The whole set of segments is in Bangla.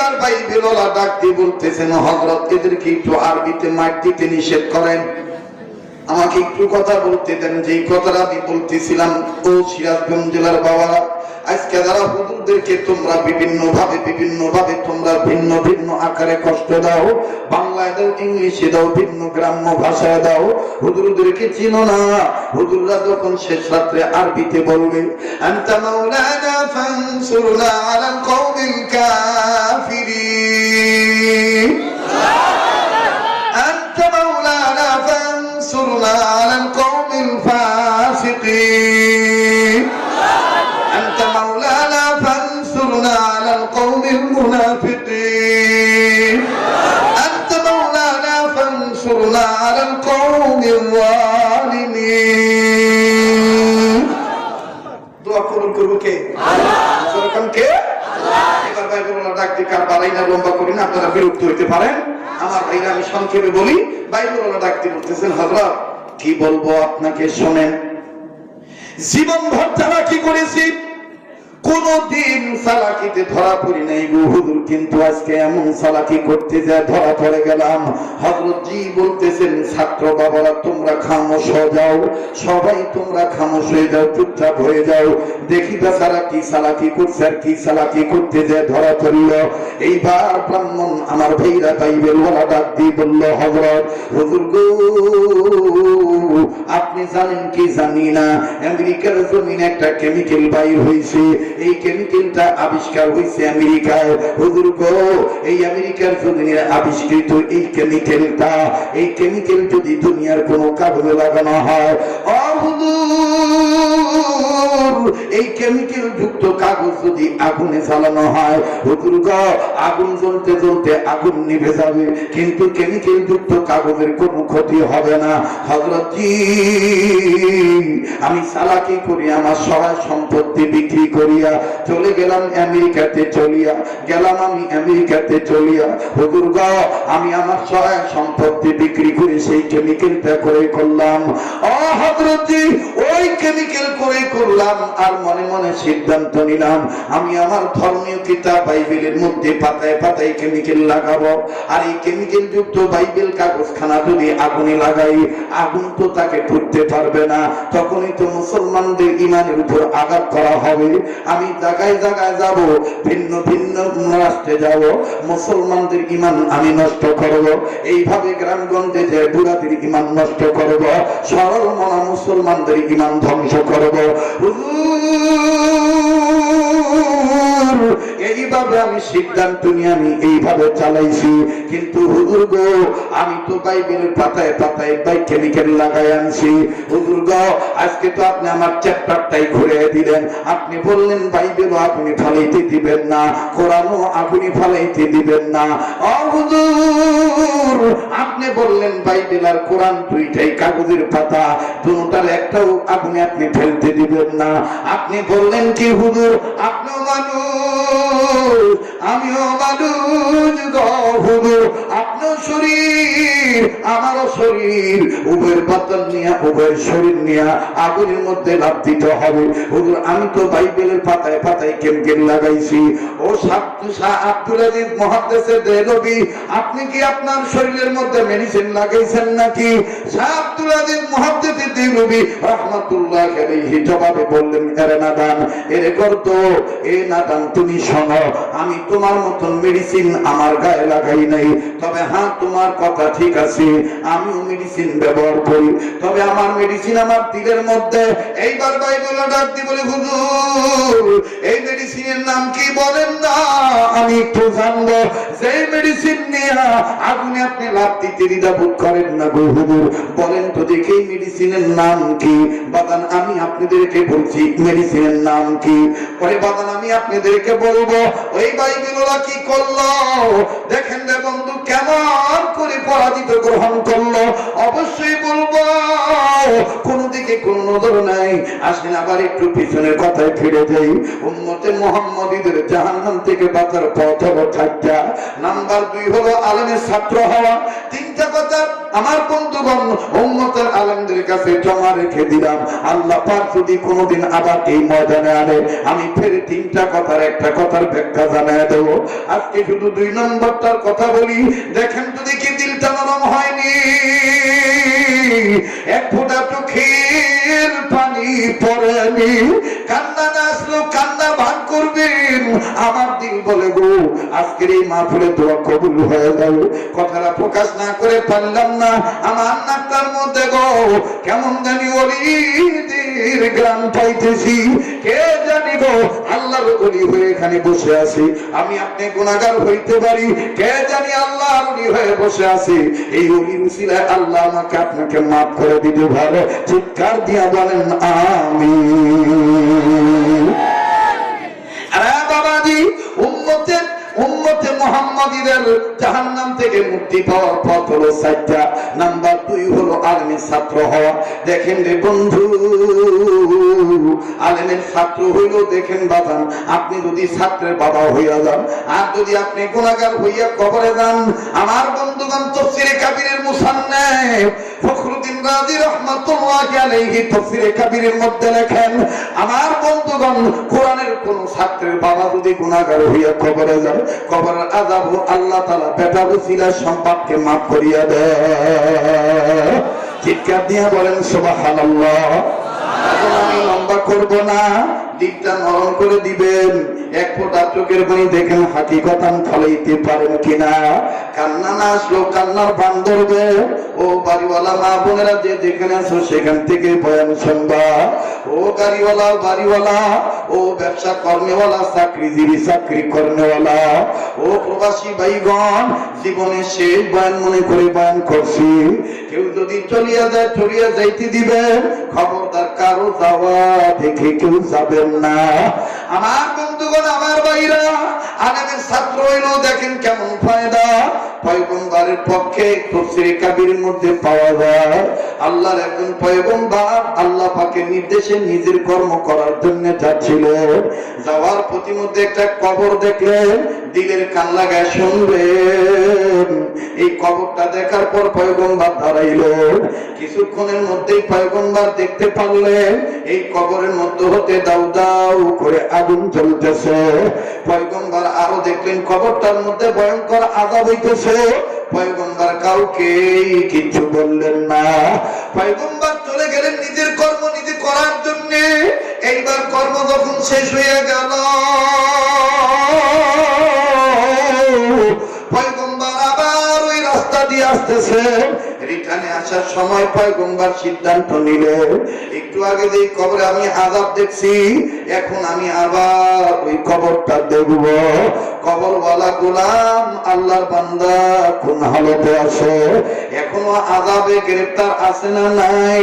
এইবার বাইবেলওয়ালা ডাক দিয়ে বলতেছেন, হযরত এদেরকে একটু আরবিতে মাইর দিতে নিষেধ করেন, আমাকে একটু কথা বলতে দেন। যেই কথাটা আমি বলতেছিলাম, ও সিরাজগঞ্জ জেলার বাবারা, আজকে যারা হুজুরদেরকে তোমরা বিভিন্ন ভাবে তোমরা ভিন্ন ভিন্ন আকারে কষ্ট দাও, বাংলায় দাও, ইংলিশে দাও, ভিন্ন গ্রাম্য ভাষায় দাও, হুজুরদেরকে চিনো না। হুজুররা যখন শেষ রাত্রে আরবিতে বলবে, আনতা মাওলানা ফানসুরনা আলাল কওমিল কাফিরিন, আনতা মাওলানা ফানসুরনা আলাল কওমিল ফাসিকিন, أنت مولانا فانصرنا على القوم المنافقين، أنت مولانا فانصرنا على القوم الظالمين। দোয়া কবুল করবে কে? আল্লাহ। কে? আল্লাহ। এবার বাইবেলওয়ালা ডাক দিয়ে কার বাড়াই না লম্বা করি না, আপনারা বিরক্ত হইতে পারেন। আমার ভাইরা, আমি সংক্ষেপে বলি। বাইবেলওয়ালা ডাক দিয়ে বলতেছেন, হযরত কি বলবো আপনাকে, শোনেন। জীবন ভর চালাকি করেছি, কোনদিন চালাকিতে ধরা পড়ি নাই গো হুজুর, কিন্তু আজকে এমন চালাকি করতে যা ধরা পড়ে গেলাম। হযরত জি বলতেছেন, ছাত্র বাবারা তোমরা খামোশ হয়ে যাও, সবাই তোমরা খামোশ হয়ে যাও, চুপচাপ হয়ে যাও, দেখি তারা কি চালাকি করছে আর কি চালাকি করতে যা ধরা পড়ল। এইবার ব্রাহ্মণ আমার ভাইরা বাইবেলওয়ালা ডাক দিয়ে বলল, হযরত হুজুর গো, আপনি জানেন কি জানি না, আমেরিকার জমিনে একটা কেমিক্যাল বাইর হয়েছে, এই কেমিক্যালটা আবিষ্কার হয়েছে আমেরিকায়। হুজুর গো, এই আমেরিকার জমিনে আবিষ্কৃত এই কেমিক্যালটা, এই কেমিক্যাল যদি দুনিয়ার কোন কাগজে লাগানো হয়, ও হুজুর, এই কেমিক্যাল যুক্ত কাগজ যদি আগুনে জ্বালানো হয়, হুজুর গো, আগুন জ্বলতে জ্বলতে আগুন নিভে যাবে, কিন্তু কেমিক্যাল যুক্ত কাগজের কোনো ক্ষতি হবে না। হযরত জি, আমি চালাকি করি, আমার সবাই সম্পত্তি বিক্রি করিয়া চলে গেলাম আমেরিকাতে, চলিয়া গেলাম আমি আমেরিকাতে চলিয়া। হুজুর গো, আমি আমার সবাই সম্পত্তি বিক্রি করে সেই কেমিক্যালটা করে করলাম। ও হযরত জি, ওই কেমিক্যাল করে করলাম, আর মনে মনে সিদ্ধান্ত নিলাম আমি আমার ধর্মীয় কিতাব বাইবেলের মধ্যে পাতায় পাতায় কেমিক্যাল লাগাবো। আর এই কেমিক্যাল যুক্ত বাইবেল কাগজখানা যদি আগুনে লাগাই, আগুন তো তাকে ধরতে পারবে না, তখনই তো মুসলমানদের ঈমানের উপর আঘাত করা হবে। আমি জায়গায় জায়গায় যাব, ভিন্ন ভিন্ন রাষ্ট্রে যাব, মুসলমানদের ঈমান আমি নষ্ট করব, এইভাবে গ্রামগঞ্জে যে বুড়াদের ঈমান নষ্ট করব, সরল মনা মুসলমানদের ঈমান ধ্বংস করব। এইভাবে আমি সিদ্ধান্ত নিয়ে আমি এইভাবে চালাইছি। কিন্তু হুজুর গো, আমি তো বাইবেলের পাতায় পাতায় বাই কেমিক্যাল লাগাই আনছি। হুজুর গো, আজকে তো আপনি আমার চ্যাপ্টারটাই ঘুরে দিলেন। আপনি বললেন বাইবেলও আপনি ফালাইতে দিবেন না, কোরআনও আপনি ফালাইতে দিবেন না। ও হুজুর, আপনি বললেন বাইবেল আর কোরআন দুইটাই কাগজের পাতা, দুটোটার একটাও আগুনে আপনি ফেলতে দিবেন না। আপনি বললেন কি হুজুর, আপনিও মানুষ আমিও মানুষ গো হুজুর, আপনার শরীর আমারও শরীর, উভয়ের বাতন নিয়ে উভয়ের শরীর নিয়ে আগুনের মধ্যে লাফ দিতে হবে। হুজুর, আমি তো বাইবেলের পাতায় পাতায় কেমিক্যাল লাগাইছি। ও শাহ আব্দুল আজিজ মুহাদ্দিসে দেহলভী, আপনি কি আপনার শরীরের মধ্যে মেডিসিন লাগাইছেন নাকি? শাহ আব্দুল আজিজ মুহাদ্দিসে দেহলভী রাহমাতুল্লাহ আলাইহি জবাবে বললেন, আরে নাদান, এরে করতো এ নাদান, তুমি শোনো, আমি তোমার মতন মেডিসিন আমার গায়ে লাগাই নাই, তবে হ্যাঁ তোমার কথা ঠিক আছে, আমিও মেডিসিন ব্যবহার করি, তবে আমার মেডিসিন আমার দিলের মধ্যে। এইবার বাইবেল ডাক দিয়ে বলে, হুজুর এই মেডিসিনের নাম কি বলেন না, আমি একটু জানবো। যে মেডিসিন নিয়ে আগুনে আপনি লাভ দিতে দ্বিধাবোধ করেন না গো হুজুর, বলেন তো দেখি এই মেডিসিনের নাম কি? বাদান, আমি আপনাদেরকে বলছি মেডিসিনের নাম কি। পরে বাদান, আমি আপনাদেরকে বলবো। ওই বাইবেলওয়ালা কি করলো দেখেন রে বন্ধু, কেমন করে পরাজিত গ্রহণ করলো। অবশ্যই বলবো, কোন দিকে কোন নজর নাই। আসেন আবার একটু পিছনের কথায় ফিরে যাই। উম্মতে মুহাম্মাদীদের জাহান্নাম থেকে বাঁচার পথ হলো চারটা। নাম্বার 2 হলো আলেমের ছাত্র হওয়া। 3টা কথা আমার বন্ধুগণ উম্মতের আলেমদের কাছে জমা রেখে দিলাম। আল্লাহ পাক যদি কোনোদিন আবার এই ময়দানে আনে, আমি ফের তিনটা কথার একটা কথার ব্যাখ্যা জানায় দেবো। আজকে শুধু 2 নম্বরটার কথা বলি। দেখেন তো দেখি দিলটা নরম হয়নি, এক ফোঁটা চোখের পানি পড়েনি, কান্না না আসলো কান্না ভাগ করবেন। আমার দিল বলে গো আজকের এই মাহফিলে দোয়া কবুল হয়ে যাবে। কথাটা প্রকাশ না করে পারলাম না, আমার নাকটার মধ্যে গো কেমন জানি ওলিদের গ্রাম পাইতেছি। কে জানি গো আল্লাহর ওলি হয়ে এখানে বসে আছি। আমি আপনি গুনাহগার হইতে পারি, কে জানি আল্লাহর ওলি হয়ে বসে আছি। এই ওলির উসিলায় আল্লাহ আমাকে আপনাকে মাফ করে দিতে ভালো। চিৎকার দিয়া বলেন আমিন। আরে বাবাজি, উম্মতে মুহাম্মাদীদের জাহান্নাম থেকে মুক্তি পাওয়ার পথ হলো 4টা। নাম্বার 2 হলো আলেমের ছাত্র হওয়া। দেখেন রে বন্ধু, আলেমের ছাত্র হইল, দেখেন বাজান, আপনি যদি ছাত্রের বাবা হইয়া যান আর যদি আপনি গুনাহগার হইয়া কবরে যান, আমার বন্ধুগণ তাফসীরে কাবীরের মুসান্নিফ ফখরুদ্দিন রাজি রাহমাতুল্লাহি আলাইহি তাফসীরে কাবীরের মধ্যে লেখেন, আমার বন্ধুগণ কোরআনের কোন ছাত্রের বাবা যদি গুনাহগার হইয়া কবরে যায়, কবরের আযাব আল্লাহ তাআলা বেটা ওসিলা সম্পদকে maaf করিয়া দেয়। চিৎকার দিয়ে বলেন সুবহানাল্লাহ। এখন আমি লম্বা করব না, দিকটা নরম করে দিবেন। এক ফোঁটা চোখের পানি দেখেন হাকিকতান ফলাইতে পারেন কিনা। কান্না না আসলো কান্নার বান ধরবে। ও বাড়িওয়ালা মা বোনেরা যে যেখানে আছো সেখান থেকে বয়ান শুনবা। ও বাড়িওয়ালা, ও ব্যবসা কর্মেওয়ালা, চাকরিজীবী চাকরি কর্মেওয়ালা, ও প্রবাসী ভাইগণ, জীবনের শেষ বয়ান মনে করে বয়ান করছি। কেউ যদি চলিয়া যাইতে দিবেন, খবরদার কারো যাওয়া দেখে কেউ যাবেন না। আমার বন্ধুগণ, আমার ভাইরা, আলেমের ছাত্র হইলো দেখেন কেমন ফায়দা। পয়গম্বরের পক্ষে তাফসীরে কাবীরের মধ্যে পাওয়া যায়, আল্লাহর একজন পয়গম্বর আল্লাহ পাকের নির্দেশে নিজের কর্ম করার জন্য যাচ্ছিল। যাওয়ার প্রতিমধ্যে একটা কবর দেখলেন, দিলের কান লাগায় শুনবেন। এই কবরটা দেখার পর পয়গম্বর দাঁড়াইল। কিছুক্ষণের মধ্যেই পয়গম্বর দেখতে পারলেন এই কবরের মধ্যে হতে দাউ দাউ করে আগুন জ্বলতেছে। পয়গম্বর আরো দেখলেন কবরটার মধ্যে ভয়ঙ্কর আযাব হইতেছে। পয়গম্বর কাউকে কিছু বললেন না। পয়গম্বর চলে গেলেন নিজের কর্ম নিজে করার জন্য। এইবার কর্ম যখন শেষ হয়ে গেল, পয়গম্বর আবার ওই রাস্তা দিয়ে আসতেছে। রিটার্নে আসার সময় পয়গম্বর সিদ্ধান্ত নিলেন, একটু আগে যে কবরে আমি আযাব দেখছি, এখন আমি আবার ওই কবরটা দেখব। কবরওয়ালা গোলাম আল্লাহর বান্দা কোন হালতে আছে, এখনো আযাবে গ্রেফতার আছে না নাই?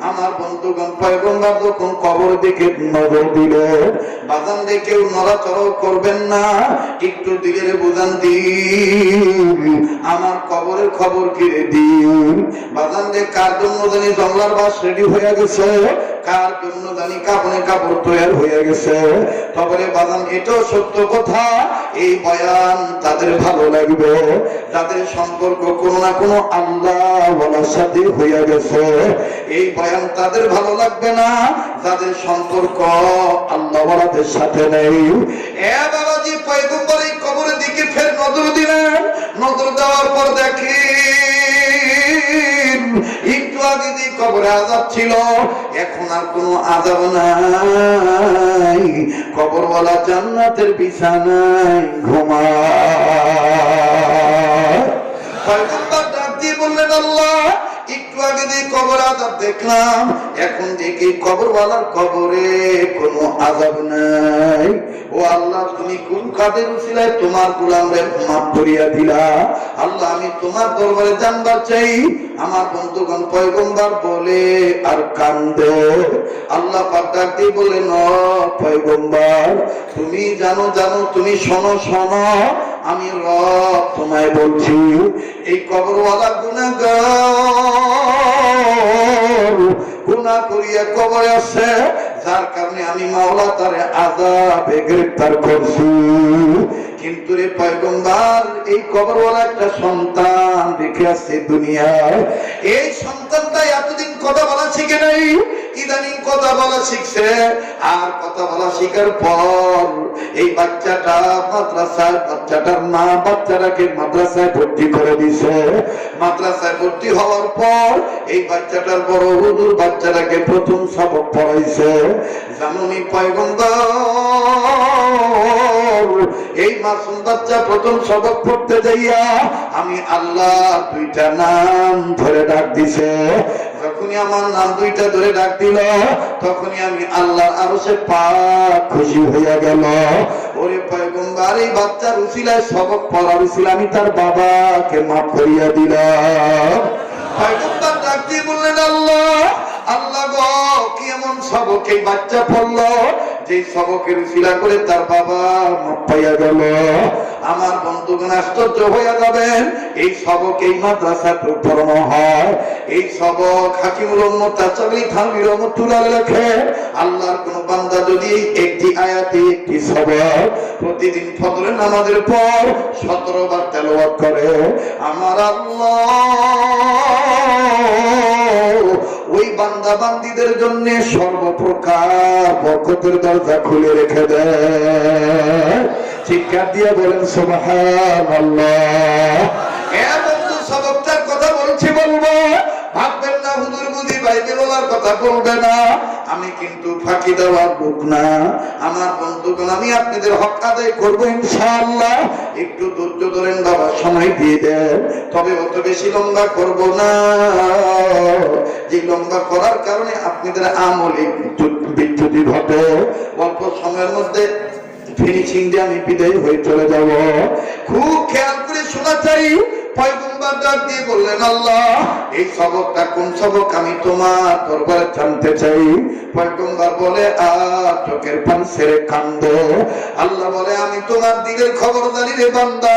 আমার বন্ধুগণ, পয়গম্বর যখন কবর দিকে নজর দিলে, বাজান দিয়ে কেউ নড়াচড়াও করবেন না, একটু দিলের বুঝান দিন আমার কবরের খবর কিরে দিন। বাজান দিয়ে কার জন্য জানি জংলার বাস রেডি হয়ে গেছে, কার জন্য জানি কাপড়ে কাপড় তৈরি হয়ে গেছে। তবে বাজান এটাও সত্য কথা, এই বয়ান তাদের ভালো লাগবে যাদের সম্পর্ক কোনো না কোনো আল্লাহ ওয়ালার সাথে হয়ে গেছে। এই বয়ান তাদের ভালো লাগবে না যাদের সম্পর্ক আল্লাহ ওয়ালাদের সাথে নেই। এ বাবাজি, পয়গম্বর এই কবরের দিকে ফের নজর দিলেন। নজর দেওয়ার পর দেখেন একটু আগে যে কবরে আযাব ছিল, এখন আর কোনো আযাব নাই। কবরওয়ালা জান্নাতের বিছানায় ঘুমায়। পয়গম্বর ডাক দিয়ে বললেন, আল্লাহ, একটু আগে যে কবর আযাব দেখলাম, এখন দেখি কবরওয়ালার কবরে কোনো আযাব নাই। ও আল্লাহ, তুমি কোন কাদের উসিলায় তোমার গোলামদের মাফ করিয়া দিলা? আল্লাহ, আমি তোমার দরবারে জানবার চাই। আমার বন্ধুগণ, পয়গম্বর বলে আর কান্দে। আল্লাহ পাক ডাক দিয়ে বলেন, ও পয়গম্বর, তুমি জানো, তুমি শোনো, আমি রব তোমায় বলছি, এই কবরওয়ালা গুনাহ করিয়া কবরে আছে, যার কারণে আমি মাওলা তারে আযাবে গ্রেফতার করছি। কিন্তু রে পয়গম্বর এই কবরওয়ালা একটা সন্তান রেখে আসছে দুনিয়ায়। এই সন্তানটা এতদিন কথা বলা শিখে নাই, ইদানিং কথা বলা শিখছে। আর কথা বলা শিখার পর এই বাচ্চাটা মাদ্রাসায়, বাচ্চাটার মা বাচ্চাটাকে মাদ্রাসায় ভর্তি করে দিছে। মাদ্রাসায় ভর্তি হওয়ার পর এই বাচ্চাটার বড় হুজুর বাচ্চাটাকে প্রথম সবক পড়াইছে। জানুনি পয়গম্বর এই মাসুম বাচ্চা প্রথম সবক পড়তে যাইয়া আমি আল্লাহ দুইটা নাম ধরে ডাক দিছে। যখনই আমার নাম দুইটা ধরে ডাক দিল তখনই আমি আল্লাহর আরশে পাক খুশি হইয়া গেল। ওরে পয়গম্বর এই বাচ্চার উসিলায় সবক পড়ার উসিলায় আমি তার বাবাকে মাফ করিয়া দিলাম। পয়গম্বর ডাক দিয়ে বললেন, আল্লাহ আল্লাহ গো, কি এমন সবক এই বাচ্চা পড়লো যে সবকের উসিলা করে তার বাবা মাফ পাইয়া গেল। আমার বন্ধুগণ আশ্চর্য হইয়া যাবেন, এই সবক এই মাদ্রাসায় পড়ানো হয়। এই সবক হাকিমুল উম্মত তাসাবি থানভী রহমাতুল্লাহ লেখে, আল্লাহর কোন বান্দা যদি একটি আয়াতে একটি সবক প্রতিদিন ফজরের নামাজের পর 17 বার তেলাওয়াত করে, আমার আল্লাহ ওই বান্দা বান্দীদের জন্য সর্বপ্রকার বরকতের দরজা খুলে রেখে দেয়। চিৎকার দিয়ে বলেন সুবহানাল্লাহ। এ বন্ধু, সবকটার কথা বলছি, বলবো ভাববেন না হুজুর বুঝি বাইবেল বলার কথা বলবে না। আমি কিন্তু ফাঁকি দেওয়ার লোক না। আমার বন্ধুগণ, আমি আপনাদের হক আদায় করবো ইনশাআল্লাহ। একটু ধৈর্য ধরেন বাবা, সময় দিয়ে দেন, তবে অত বেশি লম্বা করব না। যে লম্বা করার কারণে আপনাদের আমলে বিচ্যুতি ঘটে। অল্প সময়ের মধ্যে ফিনিশিং দিয়ে আমি বিদায় হয়ে চলে যাব। খুব খেয়াল করে শোনা চাই। পয়গম্বর ডাক দিয়ে বললেন, আল্লাহ এই সবকটা কোন সবক আমি তোমার দরবারে জানতে চাই। পয়গম্বর বলে, আর চোখের পানি ছেড়ে কান্দো। আল্লাহ বলে, আমি তোমার দিলের খবরদারি রে বান্দা,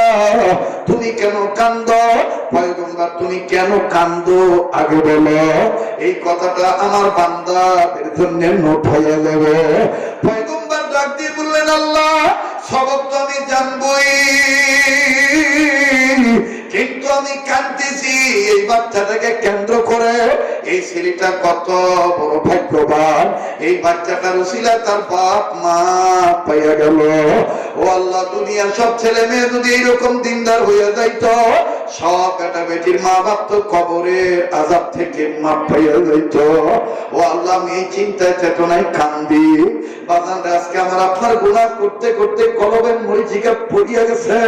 তুমি কেন কান্দো? পয়গম্বর, তুমি কেন কান্দো আগে বলো, এই কথাটা আমার বান্দাদের জন্য নোট হয়ে যাবে। পয়গম্বর ডাক দিয়ে বললেন, আল্লাহ সবক তো আমি জানবই, কিন্তু আমি কাঁদতেছি এই বাচ্চাটাকে কেন্দ্র করে। এই ছেলেটা কত বড় ভাগ্যবান, এই বাচ্চাটার উসিলায় তার বাপ মা পাইয়া গেল। ও আল্লাহ, দুনিয়ার সব ছেলে মেয়ে যদি এইরকম দিনদার হইয়া যাইত, সব বেটা বেটির মা বাপ তো কবরের আযাব থেকে মাপ পাইয়া যাইত। ও আল্লাহ, আমি এই চিন্তায় চেতনায় কান্দি। বাজানরা, আজকে আমার আপনার গুনাহ করতে করতে কলবের মরিচিকা পড়িয়া গেছে,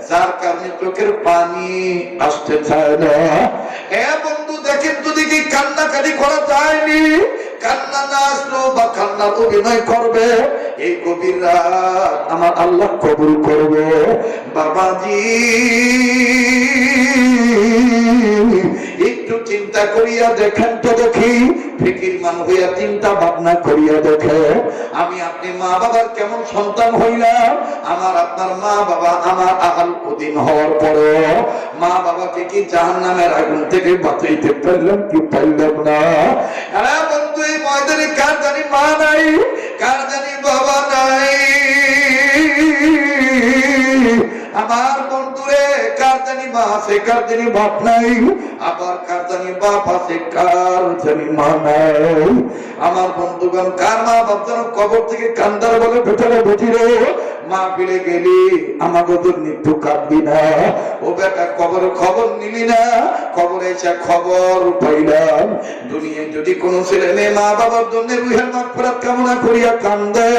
যার কারণে চোখের পানি আসতে চায় না। এ বন্ধু, দেখেন তো দেখি কান্নাকাটি করা যায়নি। কান্না না আসলো বা কান্নার অভিনয় করবে, এই গভীর রাত আমার আল্লাহ কবুল করবে। বাবাজি একটু চিন্তা করিয়া দেখেন তো দেখি, ফিকির মান হইয়া চিন্তা ভাবনা করিয়া দেখে, আমি আপনি মা বাবার কেমন সন্তান হইলাম। আমার আপনার মা বাবা আমার আহাল উদ্দিন হওয়ার পরে মা বাবাকে কি জাহান্নামের আগুন থেকে বাঁচাইতে পারলাম কি পারলাম না? আরে বন্ধু, এই ময়দানে কার জানি মা নাই, কার জানি বাবা নাই। আমার বন্ধুরে, কার জানি মা আছে, কার জানি বাপ নাই, আবার কার জানি বাপ আছে, কার জানি মা নাই। আমার বন্ধুগণ, কার মা বাপ যেন কবর থেকে কান্দার বলে ভেতরে ভেতরে মা ফিরে গেলি আমাকে তোর মৃত্যু কাঁদবি না। ও বেটা, কবর খবর নিলি না, কবরে এসে খবর পাইলাম। দুনিয়ায় যদি কোন ছেলে মেয়ে মা বাবার জন্য রুহের মাগফিরাত কামনা করিয়া কান্দে,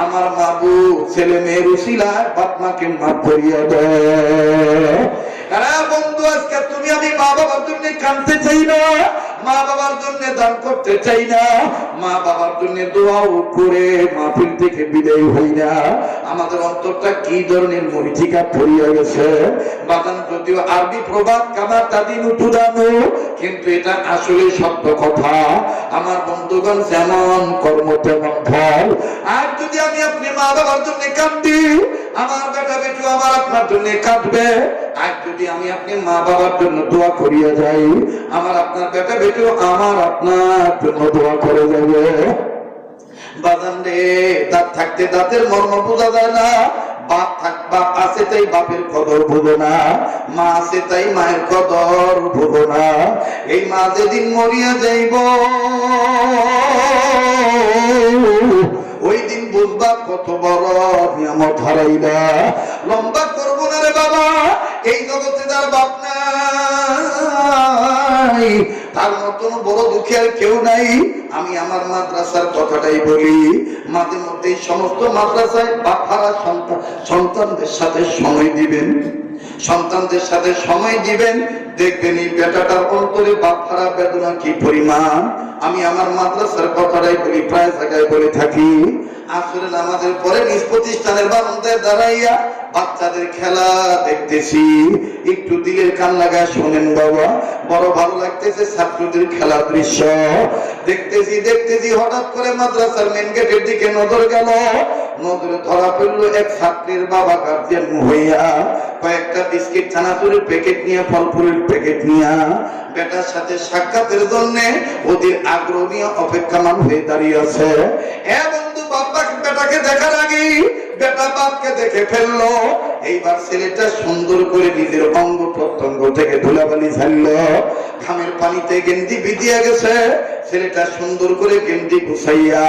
আমার মাবু ছেলে মেয়ের উসিলায় বাপ মাকে মাফ করিয়া দেয়। আরে বন্ধু, আজকে তুমি আমি মা বাবার জন্য কাঁদতে চাই না, মা বাবার জন্য দান করতে চাই না, মা বাবার জন্য দোয়াও করে মাহফিল থেকে বিদায় হই না। আমাদের অন্তরটা কি ধরনের মরিচিকা পড়িয়া গেছে। বাদান যদিও আরবি প্রবাদ কামা তাদিনু তুদানু, কিন্তু এটা আসলে সত্য কথা। আমার বন্ধুগণ, যেমন কর্ম তেমন ফল। আর যদি আমি আপনি মা বাবার জন্য কাঁদি, আমার বেটা বেটু আমার আপনার জন্য কাঁদবে। আর যদি আমি আপনি মা বাবার জন্য দোয়া করিয়া যাই, আমার আপনার বেটা বেটু আমার আপনার জন্য দোয়া করে যাবে। বাজান রে, দাঁত থাকতে দাঁতের মর্ম বোঝা যায় না। বাপ আছে আছে তাই বাপের কদর বুঝো না, মা আছে তাই মায়ের কদর বুঝো না। এই মা যেদিন মরিয়া যাইব ওই দিন বুঝবা কত বড় নিয়ামত হারাইলা। লম্বা করবো না রে বাবা, এই জগতে তার বাপ নাই, তার মতন বড় দুঃখী আর কেউ নাই। আমি আমার মাদ্রাসার কথাটাই বলি, মাঝে মধ্যে সমস্ত মাদ্রাসায় বাপারা সন্তানদের সাথে সময় দিবেন, সন্তানদের সাথে সময় দিবেন, দেখবেন এই বেটাটার অন্তরে বাপারা বেদনা কি পরিমাণ। আমি আমার মাদ্রাসার কথাটাই বলি, প্রায় জায়গায় বলে থাকি। আসরের নামাজের পরে নিজ প্রতিষ্ঠানের বারান্দায় দাঁড়াইয়া বাচ্চাদের খেলা দেখতেছি, একটু দিলের কান লাগায় শোনেন বাবা, বড় ভালো লাগতেছে ছাত্রদের খেলার দৃশ্য দেখতেছি। হঠাৎ করে মাদ্রাসার মেন গেটের দিকে নজর গেল, নজরে ধরা পড়লো এক ছাত্রের বাবা গার্জিয়ান হইয়া কয়েকটা বিস্কিট চানাচুরের প্যাকেট নিয়ে, ফলফুলের প্যাকেট নিয়ে বেটার সাথে সাক্ষাতের জন্য ওদের আগ্রহ নিয়ে অপেক্ষামান হয়ে দাঁড়িয়ে আছে। বন্ধু, বাবা বেটাকে দেখার আগে বেটা বাপকে দেখে ফেললো। এইবার ছেলেটা সুন্দর করে নিজের অঙ্গ প্রত্যঙ্গ থেকে ধুলাবালি ঝাড়লো, ঘামের পানিতে গেঞ্জি ভিজিয়ে গেছে। ছেলেটা সুন্দর করে গেঞ্জি গুছাইয়া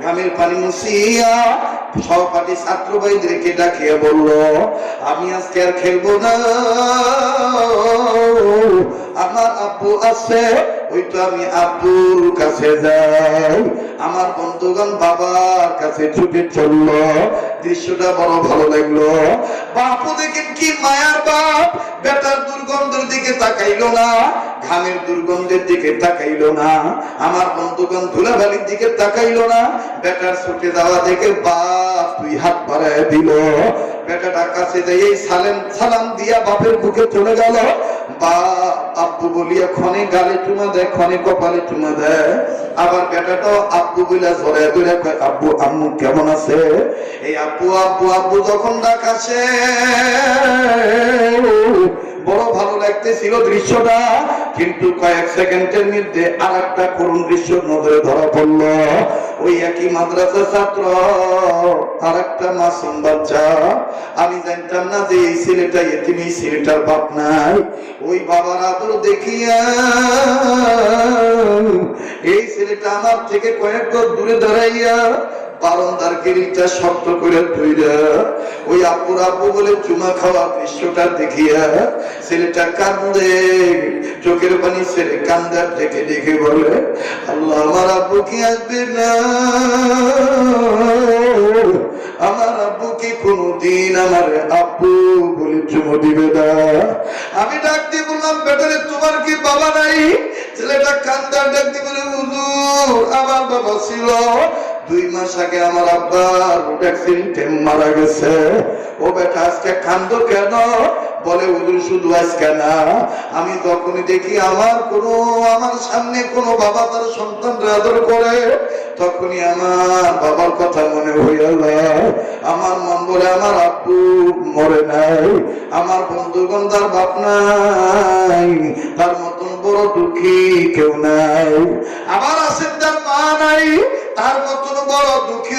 ঘামের পানি মুছিয়া সহপাঠী ছাত্র ভাইদেরকে ডাকিয়া বলল, আমি আজকে আর খেলবো না, আমার আব্বু আছে, ওই তো আমি আব্বুর কাছে যাই। আমার বন্ধুগণ বাবার কাছে ছুটে চললো। দৃশ্যটা বড় ভালো লাগলো। বাপু দেখেন কি মায়ার বাপ, বেটার দুর্গন্ধের দিকে তাকাইলো না, ঘামের দুর্গন্ধের দিকে তাকাইলো না, আমার বন্ধুগণ ধুলাবালির দিকে তাকাইলো না। বেটার ছুটে যাওয়া দেখে বাপ দুই হাত বাড়ায় দিল। বেটাটা কাছে যাই সালাম দিয়া বাপের বুকে চলে গেল। বা আব্বু বলিয়া ক্ষণে গালে চুমা দেয়, ক্ষণে কপালে চুমা দেয়। আবার বেটাটাও আব্বু বলিয়া জড়ায় ধরে কয়, আব্বু আম্মু কেমন আছে? এই আব্বু আব্বু আব্বু যখন ডাক আসে বড় ভালো লাগতেছিল দৃশ্যটা, কিন্তু কয়েক সেকেন্ডের মধ্যে আর একটা করুণ দৃশ্য নজরে ধরা পড়লো। ওই একই মাদ্রাসা ছাত্র আর একটা মাসুম বাচ্চা, আমি জানতাম না যে এই ছেলেটা এতিম, এই ছেলেটার বাপ নাই। ওই বাবার আদর দেখিয়া এই ছেলেটা আমার থেকে কয়েক গজ দূরে দাঁড়াইয়া বারান্দার গিরিটা শক্ত করে ধইরা ওই আব্বুর আব্বু বলে চুমা খাওয়া দৃশ্যটা দেখিয়া ছেলেটা কান্দে, চোখের পানি ছেলে কান্দার দেখে দেখে বলে, আল্লাহ আমার আব্বু কি আসবে না? আমার আব্বু কি কোনদিন আমার আব্বু বলে চুমো দিবে না? আমি ডাক দিয়ে বললাম, বেটারে তোমার কি বাবা নাই? ছেলেটা কান্দার ডাক দিয়ে বলে, হুজুর আমার বাবা ছিল, 2 মাস আগে আমার আব্বার অ্যাক্সিডেন্টে মারা গেছে। ও বেটা আজকে কান্দো কেন? বলে, হুজুর শুধু আজকে না, আমি যখনই দেখি আমার সামনে কোনো বাবা তার সন্তানরা আদর করে, তখনই আমার বাবার কথা মনে হইয়া যায়। আমার মন বলে আমার আব্বু মরে নাই, আমার বন্ধুগণ তার বাপ নাই, তার মতন বড় দুঃখী কেউ নাই। আবার আছেন তার মা নাই, তার মতন বড় দুঃখী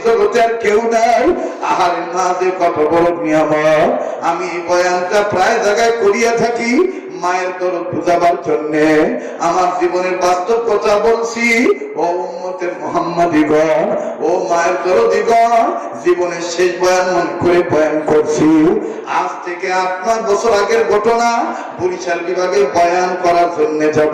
জগতে আর কেউ নাই। আহারের মাঝে কত বড় নিয়ামত। আমি বয়ানটা প্রায় জায়গায় করিয়া থাকি মায়ের দরদ বুঝাবার জন্য। আমার জীবনের বাস্তব কথা বলছি। ও উম্মতে মুহাম্মাদীগণ, ও মায়ের দরদীগণ, জীবনের শেষ বয়ান মনে করে বয়ান করছি। আজ থেকে 8-9 বছর আগের ঘটনা। বরিশাল বিভাগে বয়ান করার জন্য যাব।